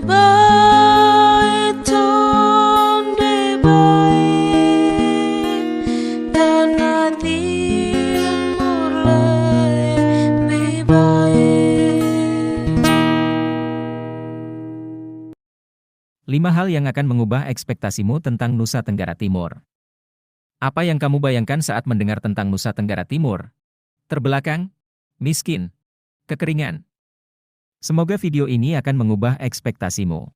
Bài thơm để bay dan natin mulai lebih baik. 5 hal yang akan mengubah ekspektasimu tentang Nusa Tenggara Timur. Apa yang kamu bayangkan saat mendengar tentang Nusa Tenggara Timur? Terbelakang, miskin, kekeringan. Semoga video ini akan mengubah ekspektasimu.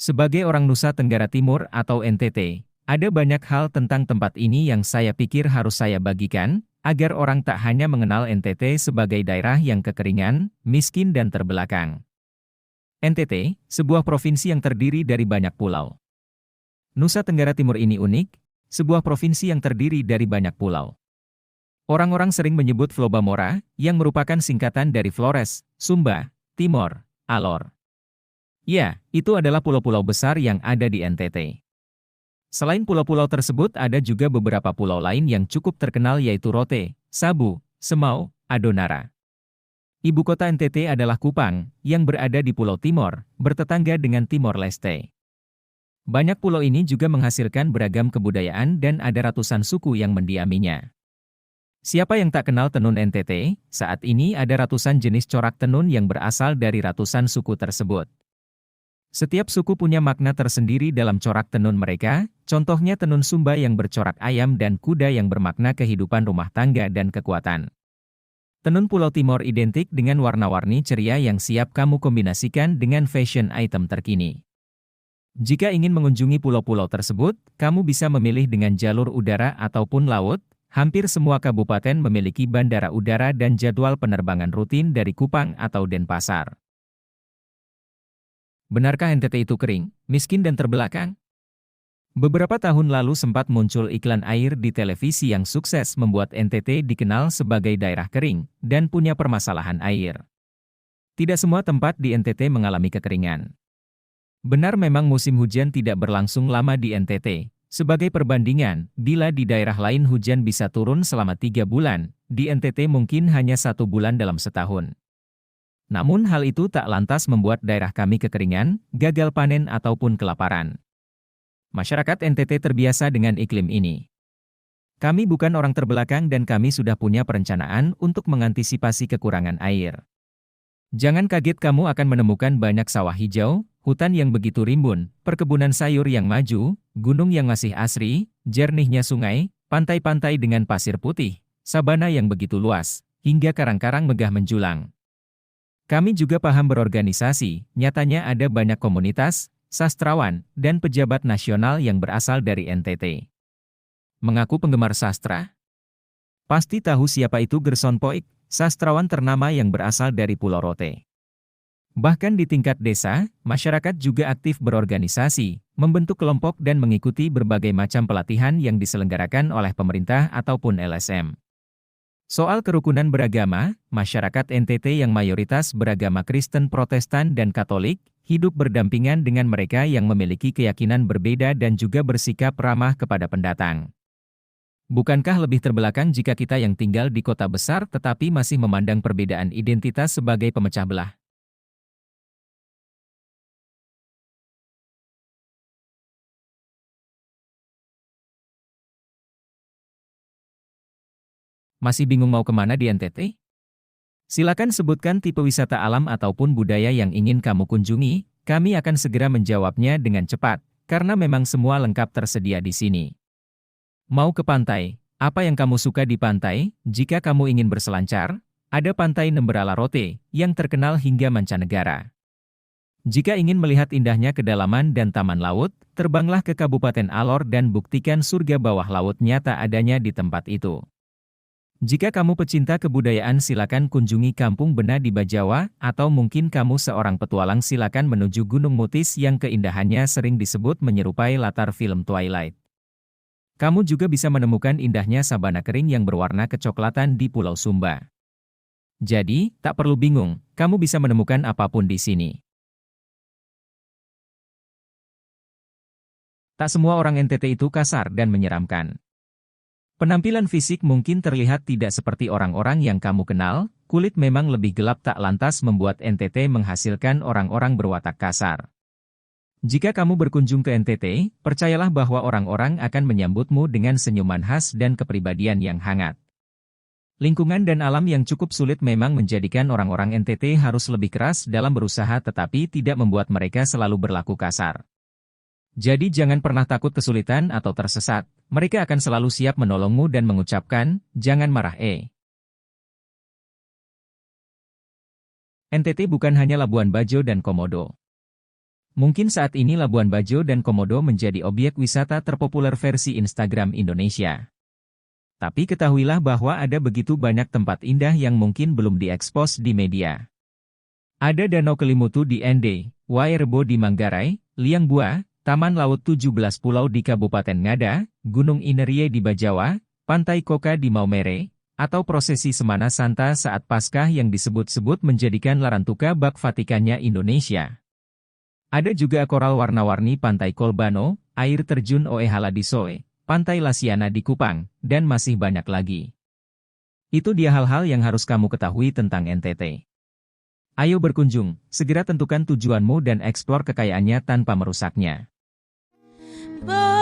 Sebagai orang Nusa Tenggara Timur atau NTT, ada banyak hal tentang tempat ini yang saya pikir harus saya bagikan, agar orang tak hanya mengenal NTT sebagai daerah yang kekeringan, miskin dan terbelakang. NTT, sebuah provinsi yang terdiri dari banyak pulau. Nusa Tenggara Timur ini unik, sebuah provinsi yang terdiri dari banyak pulau. Orang-orang sering menyebut Flobamora, yang merupakan singkatan dari Flores, Sumba, Timor, Alor. Ya, itu adalah pulau-pulau besar yang ada di NTT. Selain pulau-pulau tersebut ada juga beberapa pulau lain yang cukup terkenal yaitu Rote, Sabu, Semau, Adonara. Ibu kota NTT adalah Kupang, yang berada di Pulau Timor, bertetangga dengan Timor Leste. Banyak pulau ini juga menghasilkan beragam kebudayaan dan ada ratusan suku yang mendiaminya. Siapa yang tak kenal tenun NTT? Saat ini ada ratusan jenis corak tenun yang berasal dari ratusan suku tersebut. Setiap suku punya makna tersendiri dalam corak tenun mereka, contohnya tenun Sumba yang bercorak ayam dan kuda yang bermakna kehidupan rumah tangga dan kekuatan. Tenun Pulau Timor identik dengan warna-warni ceria yang siap kamu kombinasikan dengan fashion item terkini. Jika ingin mengunjungi pulau-pulau tersebut, kamu bisa memilih dengan jalur udara ataupun laut. Hampir semua kabupaten memiliki bandara udara dan jadwal penerbangan rutin dari Kupang atau Denpasar. Benarkah NTT itu kering, miskin dan terbelakang? Beberapa tahun lalu sempat muncul iklan air di televisi yang sukses membuat NTT dikenal sebagai daerah kering dan punya permasalahan air. Tidak semua tempat di NTT mengalami kekeringan. Benar memang musim hujan tidak berlangsung lama di NTT. Sebagai perbandingan, bila di daerah lain hujan bisa turun selama 3 bulan, di NTT mungkin hanya 1 bulan dalam setahun. Namun hal itu tak lantas membuat daerah kami kekeringan, gagal panen ataupun kelaparan. Masyarakat NTT terbiasa dengan iklim ini. Kami bukan orang terbelakang dan kami sudah punya perencanaan untuk mengantisipasi kekurangan air. Jangan kaget kamu akan menemukan banyak sawah hijau, hutan yang begitu rimbun, perkebunan sayur yang maju, gunung yang masih asri, jernihnya sungai, pantai-pantai dengan pasir putih, sabana yang begitu luas, hingga karang-karang megah menjulang. Kami juga paham berorganisasi, nyatanya ada banyak komunitas, sastrawan, dan pejabat nasional yang berasal dari NTT. Mengaku penggemar sastra? Pasti tahu siapa itu Gerson Poik, sastrawan ternama yang berasal dari Pulau Rote. Bahkan di tingkat desa, masyarakat juga aktif berorganisasi, membentuk kelompok dan mengikuti berbagai macam pelatihan yang diselenggarakan oleh pemerintah ataupun LSM. Soal kerukunan beragama, masyarakat NTT yang mayoritas beragama Kristen, Protestan, dan Katolik, hidup berdampingan dengan mereka yang memiliki keyakinan berbeda dan juga bersikap ramah kepada pendatang. Bukankah lebih terbelakang jika kita yang tinggal di kota besar tetapi masih memandang perbedaan identitas sebagai pemecah belah? Masih bingung mau kemana di NTT? Silakan sebutkan tipe wisata alam ataupun budaya yang ingin kamu kunjungi, kami akan segera menjawabnya dengan cepat, karena memang semua lengkap tersedia di sini. Mau ke pantai? Apa yang kamu suka di pantai? Jika kamu ingin berselancar, ada Pantai Nemberala Rote, yang terkenal hingga mancanegara. Jika ingin melihat indahnya kedalaman dan taman laut, terbanglah ke Kabupaten Alor dan buktikan surga bawah laut nyata adanya di tempat itu. Jika kamu pecinta kebudayaan silakan kunjungi Kampung Bena di Bajawa, atau mungkin kamu seorang petualang silakan menuju Gunung Mutis yang keindahannya sering disebut menyerupai latar film Twilight. Kamu juga bisa menemukan indahnya sabana kering yang berwarna kecoklatan di Pulau Sumba. Jadi, tak perlu bingung, kamu bisa menemukan apapun di sini. Tak semua orang NTT itu kasar dan menyeramkan. Penampilan fisik mungkin terlihat tidak seperti orang-orang yang kamu kenal, Kulit memang lebih gelap tak lantas membuat NTT menghasilkan orang-orang berwatak kasar. Jika kamu berkunjung ke NTT, percayalah bahwa orang-orang akan menyambutmu dengan senyuman khas dan kepribadian yang hangat. Lingkungan dan alam yang cukup sulit memang menjadikan orang-orang NTT harus lebih keras dalam berusaha tetapi tidak membuat mereka selalu berlaku kasar. Jadi jangan pernah takut kesulitan atau tersesat, mereka akan selalu siap menolongmu dan mengucapkan, jangan marah NTT bukan hanya Labuan Bajo dan Komodo. Mungkin saat ini Labuan Bajo dan Komodo menjadi objek wisata terpopuler versi Instagram Indonesia. Tapi ketahuilah bahwa ada begitu banyak tempat indah yang mungkin belum diekspos di media. Ada Danau Kelimutu di Ende, Wairebo di Manggarai, Liang Bua, Taman Laut 17 Pulau di Kabupaten Ngada, Gunung Inerie di Bajawa, Pantai Koka di Maumere, atau prosesi Semana Santa saat Paskah yang disebut-sebut menjadikan Larantuka bak Vatikannya Indonesia. Ada juga koral warna-warni Pantai Kolbano, air terjun Oehala di Soe, Pantai Lasiana di Kupang, dan masih banyak lagi. Itu dia hal-hal yang harus kamu ketahui tentang NTT. Ayo berkunjung, segera tentukan tujuanmu dan eksplor kekayaannya tanpa merusaknya. Bye.